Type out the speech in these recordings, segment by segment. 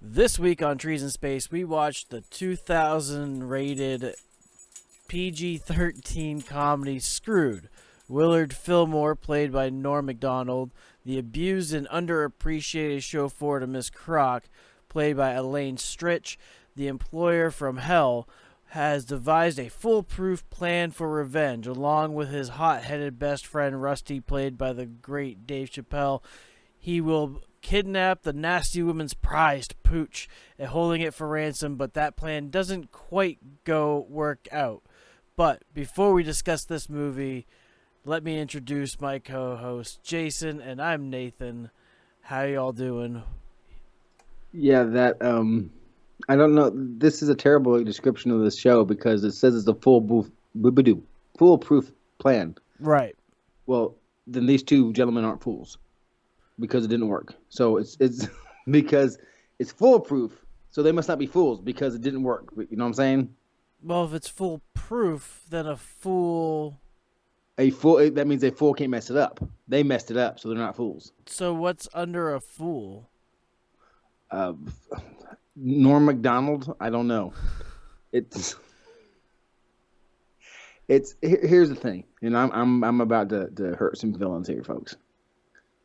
This week on Trees in Space, we watched the 2000 rated PG-13 comedy Screwed. Willard Fillmore, played by Norm McDonald, the abused and underappreciated chauffeur to Miss Croc, played by Elaine Stritch, the employer from hell, has devised a foolproof plan for revenge, along with his hot-headed best friend Rusty, played by the great Dave Chappelle. He will kidnap the nasty woman's prized pooch and holding it for ransom, but that plan doesn't quite work out. But before we discuss this movie, let me introduce my co-host Jason, and I'm Nathan. How y'all doing? Yeah, I don't know. This is a terrible description of the show because it says it's a foolproof plan. Right. Well, then these two gentlemen aren't fools because it didn't work. So it's because it's foolproof, so they must not be fools because it didn't work. You know what I'm saying? Well, if it's foolproof, then that means a fool can't mess it up. They messed it up, so they're not fools. So what's under a fool? Norm McDonald? I don't know. Here's the thing, and I'm about to hurt some villains here, folks.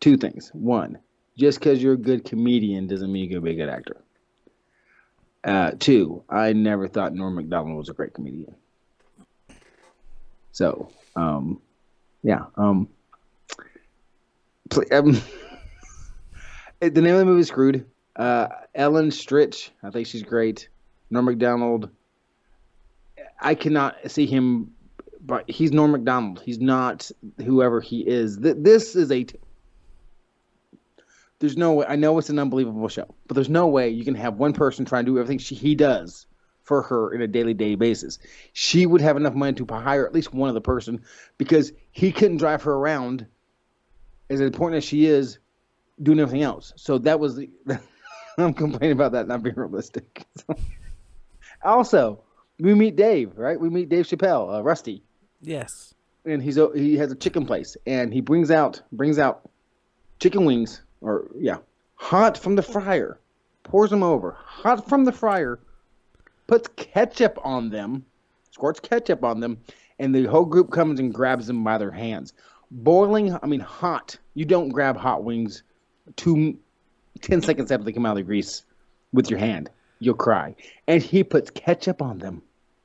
Two things. One, just because you're a good comedian doesn't mean you're going to be a good actor. Two, I never thought Norm McDonald was a great comedian. So, yeah. The name of the movie is Screwed. Ellen Stritch, I think she's great. Norm McDonald, I cannot see him, but he's Norm McDonald. He's not whoever he is. This is there's no way. I know it's an unbelievable show, but there's no way you can have one person try and do everything he does for her in a daily basis. She would have enough money to hire at least one other person because he couldn't drive her around as important as she is doing everything else. So that was I'm complaining about that not being realistic. Also, we meet Dave, right? We meet Dave Chappelle, Rusty. Yes. And he has a chicken place, and he brings out chicken wings, hot from the fryer, pours them over, hot from the fryer, puts ketchup on them, squirts ketchup on them, and the whole group comes and grabs them by their hands. Hot. You don't grab hot wings 10 seconds after they come out of the grease with your hand. You'll cry. And he puts ketchup on them.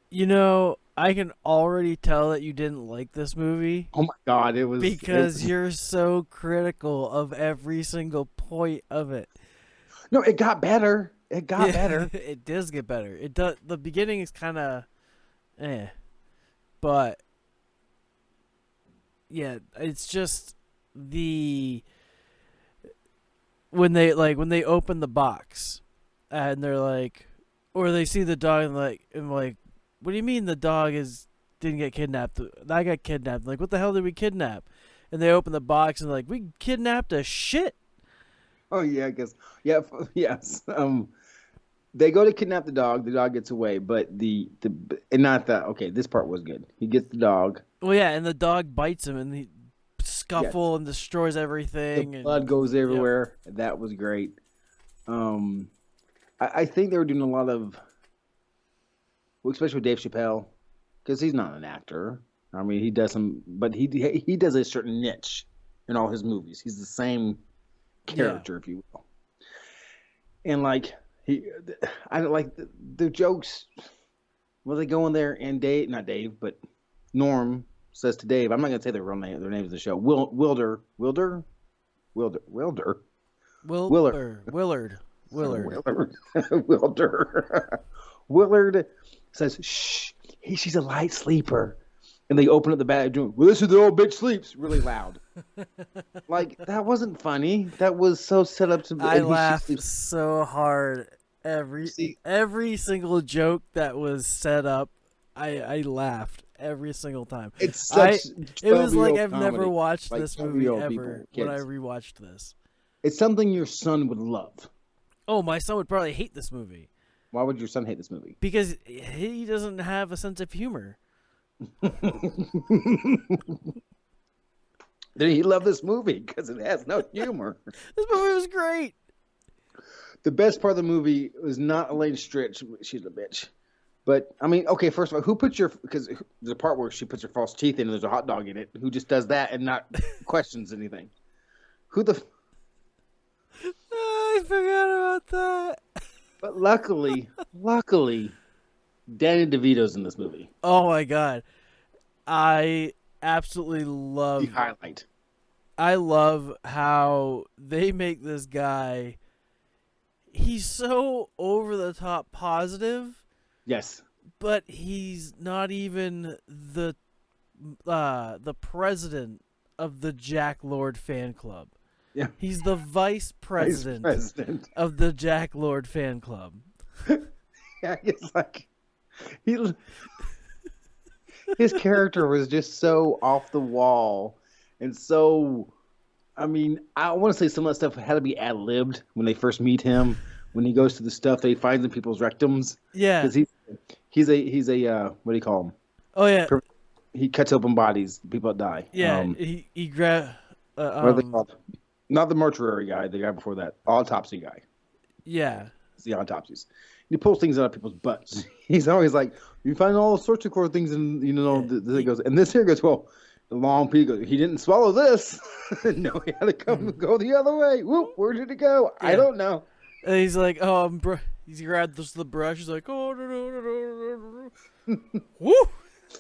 You know, I can already tell that you didn't like this movie. Oh my God, it was because you're so critical of every single point of it. No, it got better. It got better. It does get better. It does. The beginning is kind of, but yeah, it's just when they open the box and they're like, or they see the dog and like, what do you mean the dog didn't get kidnapped? I got kidnapped. Like, what the hell did we kidnap? And they open the box and like, we kidnapped a shit. Oh yeah, I guess. Yeah, yes. They go to kidnap the dog. The dog gets away, but this part was good. He gets the dog. Well, yeah, and the dog bites him, and he scuffle and destroys everything. The blood goes everywhere. Yep. That was great. I think they were doing a lot of, especially with Dave Chappelle, because he's not an actor. I mean, he does but he does a certain niche in all his movies. He's the same character, if you will. And I don't like the jokes. Well, they go in there and not Dave, but Norm says to Dave, I'm not going to say their real name. Their name is the show. Willard. Willard says, shh, she's a light sleeper. And they open up the bedroom. Well, this is the old bitch sleeps really loud. That wasn't funny. That was so set up to be. I laughed so hard. Every single joke that was set up, I laughed every single time. It was like I've never watched this movie ever when I rewatched this. It's something your son would love. Oh, my son would probably hate this movie. Why would your son hate this movie? Because he doesn't have a sense of humor. Did he love this movie? Because it has no humor. This movie was great. The best part of the movie was not Elaine Stritch. She's a bitch. But, I mean, okay, first of all, who puts your... Because there's a part where she puts her false teeth in and there's a hot dog in it. Who just does that and not questions anything? Who the... I forgot about that. But luckily, Danny DeVito's in this movie. Oh, my God. I absolutely love... The highlight. I love how they make this guy... He's so over-the-top positive... Yes. But he's not even the president of the Jack Lord fan club. Yeah. He's the vice president of the Jack Lord fan club. Yeah, it's like his character was just so off the wall and so. I mean, I want to say some of that stuff had to be ad-libbed when they first meet him. When he goes to the stuff that he finds in people's rectums. Yeah. Because he's a what do you call him? Oh yeah. He cuts open bodies, people that die. Yeah. He grab. What are they called? Not the mortuary guy. The guy before that, autopsy guy. Yeah. It's the autopsies. He pulls things out of people's butts. He's always like, you find all sorts of cool things, and he goes, and this here goes, well, the long P goes, he didn't swallow this. No, he had to go the other way. Whoop, where did it go? Yeah. I don't know. And he's like, oh, he's grabbed the brush. He's like, oh, no. Woo!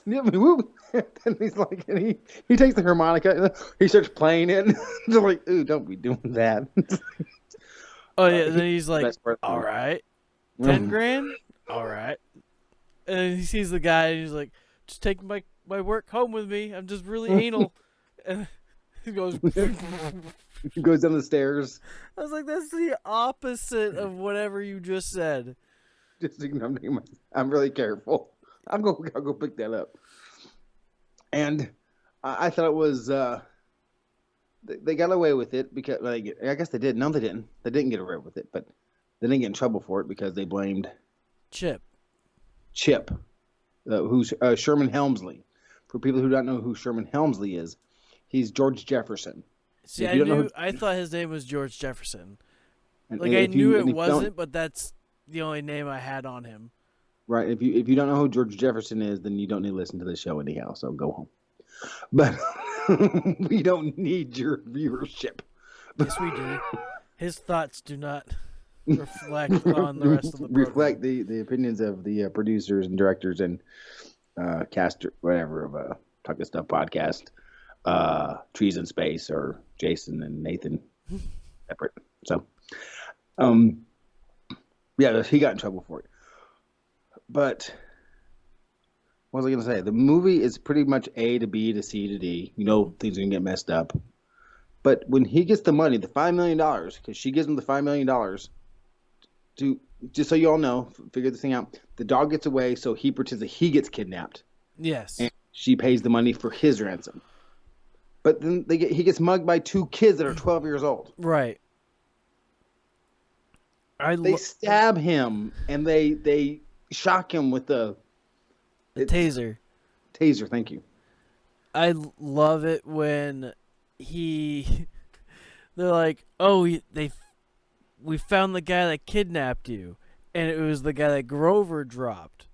Yeah, whoop. And he's like, and he takes the harmonica and he starts playing it. They're like, ooh, don't be doing that. Oh yeah, and then he's like, all right, 10 grand, all right. And then he sees the guy and he's like, just take my work home with me. I'm just really anal. And he goes. He goes down the stairs. I was like, that's the opposite of whatever you just said. Just I'm really careful. I'll go pick that up. And I thought it was they got away with it because I guess they did. No, they didn't. They didn't get away with it, but they didn't get in trouble for it because they blamed Chip, who's Sherman Helmsley. For people who don't know who Sherman Helmsley is, he's George Jefferson. See, I thought his name was George Jefferson. I knew it wasn't, but that's the only name I had on him. Right. If you don't know who George Jefferson is, then you don't need to listen to the show anyhow. So go home. But we don't need your viewership. Yes, we do. His thoughts do not reflect on the rest of the program. Reflect the opinions of the producers and directors and cast whatever of Talk This Stuff podcast. Trees in Space or Jason and Nathan separate. So, yeah, he got in trouble for it. But what was I going to say? The movie is pretty much A to B to C to D. You know, things are going to get messed up. But when he gets the money, the $5 million, because she gives him the $5 million to, just so you all know, figure this thing out, the dog gets away, so he pretends that he gets kidnapped. Yes. And she pays the money for his ransom. But then he gets mugged by 2 kids that are 12 years old. Right. They stab him and they shock him with the taser. Taser, thank you. I love it when they're like, oh, we found the guy that kidnapped you, and it was the guy that Grover dropped.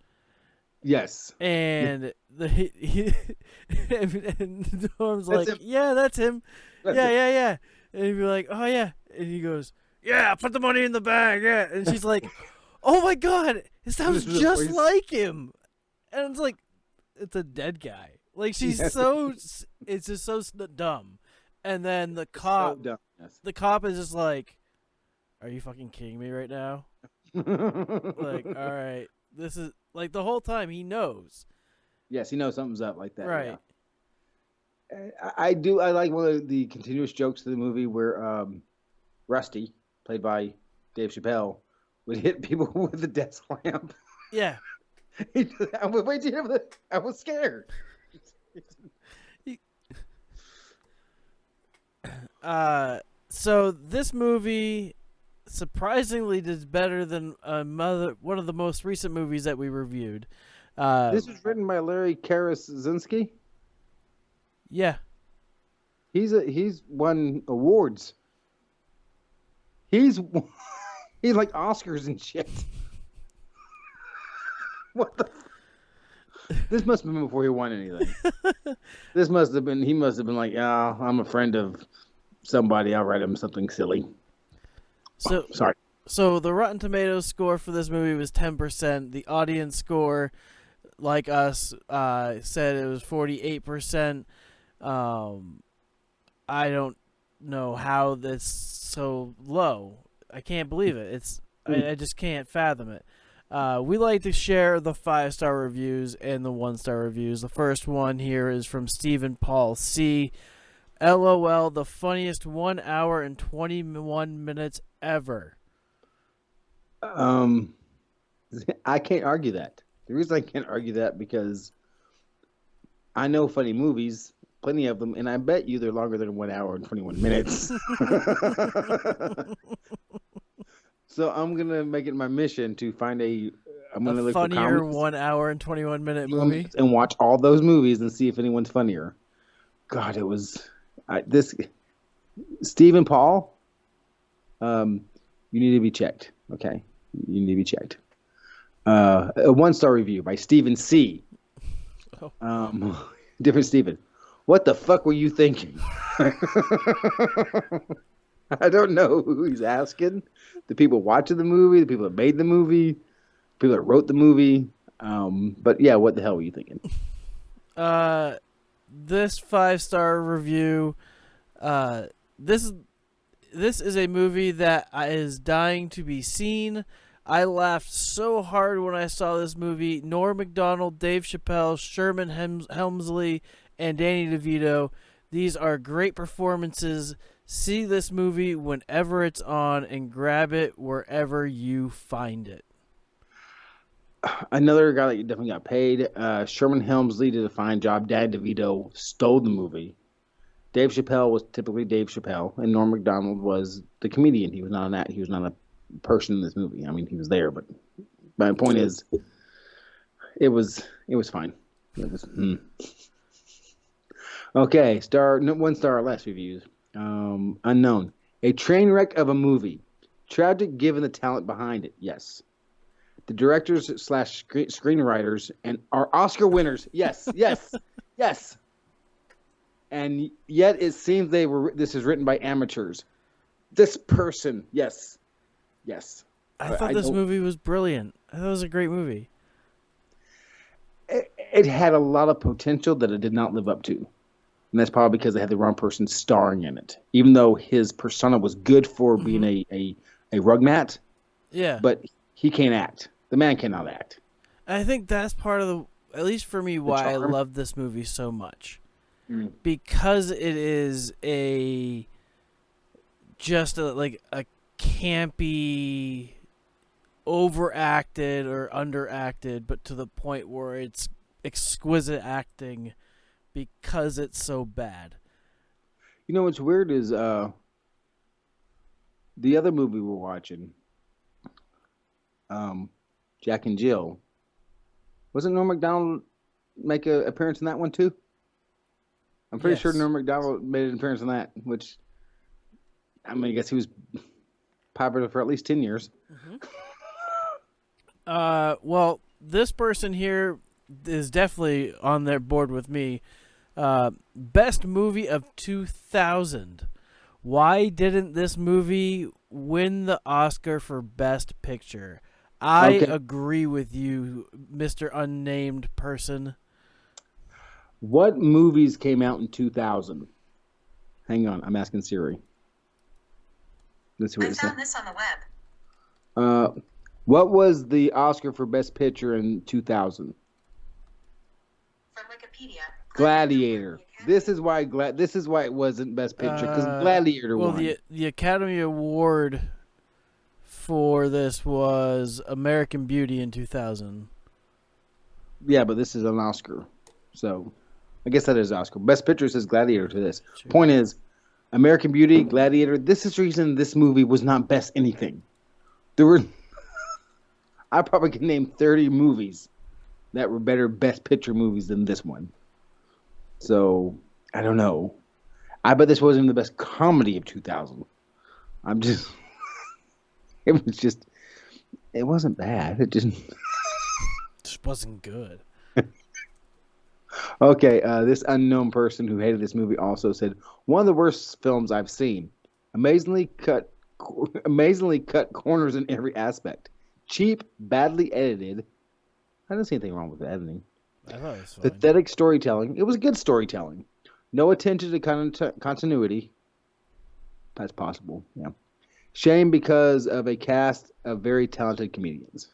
Yes. And and Norm's like, him. yeah, that's him. That's yeah. And he'd be like, oh yeah. And he goes, yeah, put the money in the bag. Yeah. And she's like, oh my God, it sounds just like him. And it's like, it's a dead guy. Like she's it's just so dumb. And then the cop, the cop is just like, are you fucking kidding me right now? Like, all right, this is like the whole time he knows. Yes, he knows something's up like that. Right. Yeah. I like one of the continuous jokes of the movie where Rusty, played by Dave Chappelle, would hit people with a desk lamp. Yeah. I was waiting for that. I was scared. So this movie surprisingly does better than one of the most recent movies that we reviewed. This was written by Larry Karasinski. Yeah. He's won awards. He's like Oscars and shit. What the? This must have been before he won anything. He must have been like, oh, I'm a friend of somebody. I'll write him something silly. So sorry. So the Rotten Tomatoes score for this movie was 10%. The audience score, like us, said it was 48%. I don't know how that's so low. I can't believe it. I just can't fathom it. We like to share the 5-star reviews and the 1-star reviews. The first one here is from Stephen Paul C. LOL, the funniest 1 hour and 21 minutes ever. I can't argue that. The reason I can't argue that because I know funny movies, plenty of them, and I bet you they're longer than 1 hour and 21 minutes. So I'm gonna make it my mission to find I'm gonna look funnier for 1 hour and 21 minute movie and watch all those movies and see if anyone's funnier. God, it was this Stephen Paul. You need to be checked. Okay, you need to be checked. A 1-star review by Stephen C. Oh. Different Stephen. What the fuck were you thinking? I don't know who he's asking. The people watching the movie, the people that made the movie, people that wrote the movie. But yeah, what the hell were you thinking? This 5-star review. This is a movie that is dying to be seen. I laughed so hard when I saw this movie. Norm McDonald, Dave Chappelle, Sherman Hemsley, and Danny DeVito. These are great performances. See this movie whenever it's on and grab it wherever you find it. Another guy that definitely got paid. Sherman Hemsley did a fine job. Danny DeVito stole the movie. Dave Chappelle was typically Dave Chappelle, and Norm McDonald was the comedian. He was not he was not a person in this movie. I mean, he was there, but my point is, it was fine. It was okay. 1 star or less reviews. Unknown. A train wreck of a movie. Tragic given the talent behind it. Yes. The directors / screenwriters and are Oscar winners. Yes. Yes. Yes. And yet it seems this is written by amateurs. This person. Yes. Yes. I thought this movie was brilliant. I thought it was a great movie. It had a lot of potential that it did not live up to. And that's probably because they had the wrong person starring in it. Even though his persona was good for being a rug mat. Yeah. But he can't act. The man cannot act. I think that's part of at least for me, why I love this movie so much. Because it is just a campy, overacted or underacted, but to the point where it's exquisite acting because it's so bad. You know what's weird is the other movie we're watching, Jack and Jill. Wasn't Norm McDonald make an appearance in that one too? I'm pretty sure Norm McDonald made an appearance in that, which, I mean, I guess he was popular for at least 10 years. Well, this person here is definitely on their board with me. Best movie of 2000. Why didn't this movie win the Oscar for Best Picture? I agree with you, Mr. Unnamed Person. What movies came out in 2000? Hang on, I'm asking Siri. Let's see what I found this on the web. What was the Oscar for Best Picture in 2000? From Wikipedia. Gladiator. This is why it wasn't Best Picture, because Gladiator won. Well, the Academy Award for this was American Beauty in 2000. Yeah, but this is an Oscar, so I guess that is Oscar. Best Picture says Gladiator to this. Sure. Point is, American Beauty, Gladiator. This is the reason this movie was not Best Anything. There were, I probably could name 30 movies that were better Best Picture movies than this one. So I don't know. I bet this wasn't the best comedy of 2000. I'm just. It was just. It wasn't bad. It just wasn't good. Okay, this unknown person who hated this movie also said, one of the worst films I've seen. Amazingly cut corners in every aspect. Cheap, badly edited. I didn't see anything wrong with the editing. I thought it was fine. Pathetic storytelling. It was good storytelling. No attention to continuity. That's possible, yeah. Shame because of a cast of very talented comedians.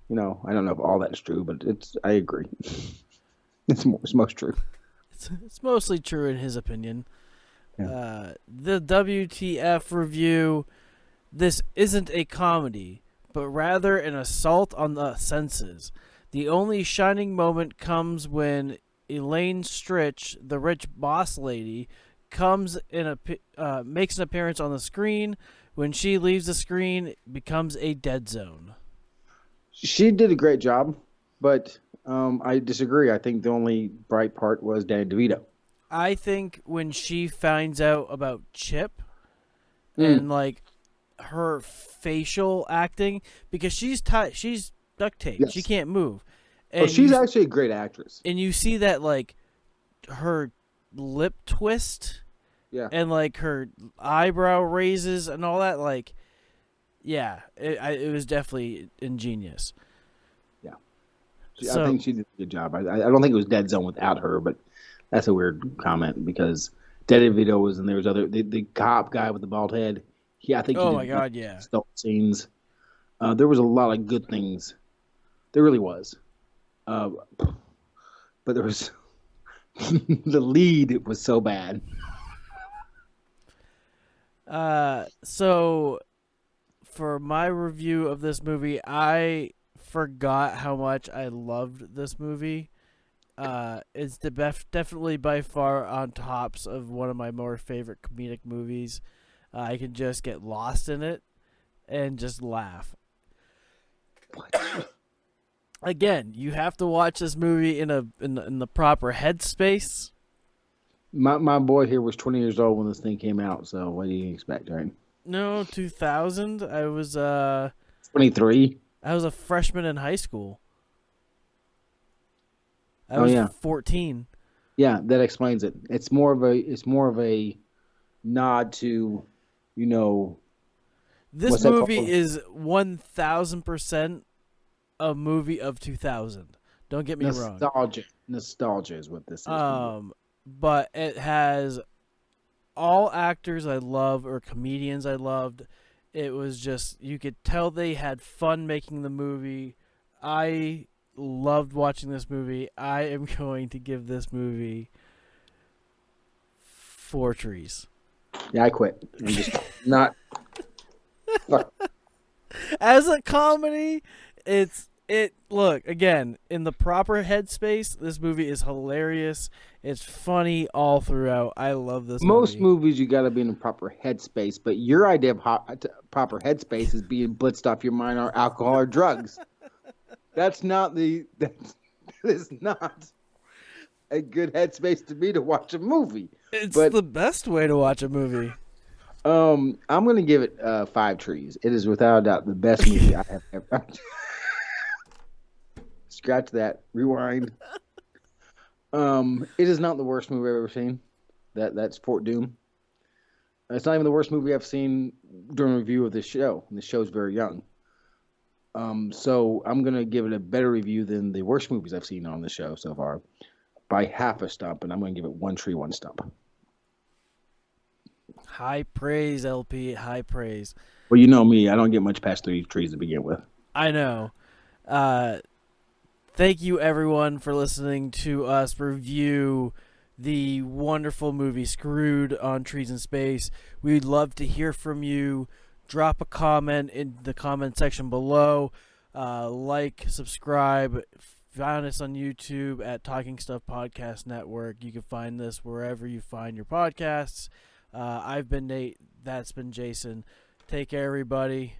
I don't know if all that's true, but I agree. It's most true. It's mostly true in his opinion. Yeah. The WTF review, this isn't a comedy, but rather an assault on the senses. The only shining moment comes when Elaine Stritch, the rich boss lady, makes an appearance on the screen. When she leaves the screen, it becomes a dead zone. She did a great job, but I disagree. I think the only bright part was Danny DeVito. I think when she finds out about Chip and like her facial acting, because she's duct taped, yes. She can't move. And she's actually a great actress. And you see that like her lip twist, yeah, and like her eyebrow raises and all that. Like, yeah, it was definitely ingenious. Yeah, I think she did a good job. I don't think it was dead zone without her, but that's a weird comment because Danny DeVito was, and there was the cop guy with the bald head. Yeah, I think. Oh my god, yeah. Scenes. There was a lot of good things. There really was. But there was the lead was so bad. So for my review of this movie, I forgot how much I loved this movie. It's definitely by far on tops of one of my more favorite comedic movies. I can just get lost in it and just laugh. Again, you have to watch this movie in the proper headspace. My boy here was 20 years old when this thing came out, so what do you expect, right? No, 2000. I was 23. I was a freshman in high school. I was 14. Yeah, that explains it. It's more of a nod to, This movie is 1000% a movie of 2000. Don't get me wrong. Nostalgia is what this is. But it has all actors I love or comedians I loved. It was just, you could tell they had fun making the movie. I loved watching this movie. I am going to give this movie 4 trees. Yeah, I quit. I'm just not. As a comedy, look, again, in the proper headspace, this movie is hilarious. It's funny all throughout. I love this Most movie. movies, you got to be in a proper headspace, but your idea of proper headspace is being blitzed off your mind or alcohol or drugs. That is not a good headspace to be to watch a movie. It's the best way to watch a movie. I'm going to give it 5 trees. It is without a doubt the best movie I have ever. Scratch that. Rewind. It is not the worst movie I've ever seen. That's Fort Doom. It's not even the worst movie I've seen during a review of this show. And this show's very young. So I'm going to give it a better review than the worst movies I've seen on the show so far by half a stump, and I'm going to give it 1 tree, 1 stump. High praise, LP. High praise. Well, you know me. I don't get much past 3 trees to begin with. I know. Thank you, everyone, for listening to us review the wonderful movie Screwed on Trees in Space. We'd love to hear from you. Drop a comment in the comment section below. Like, subscribe. Find us on YouTube at Talking Stuff Podcast Network. You can find this wherever you find your podcasts. I've been Nate. That's been Jason. Take care, everybody.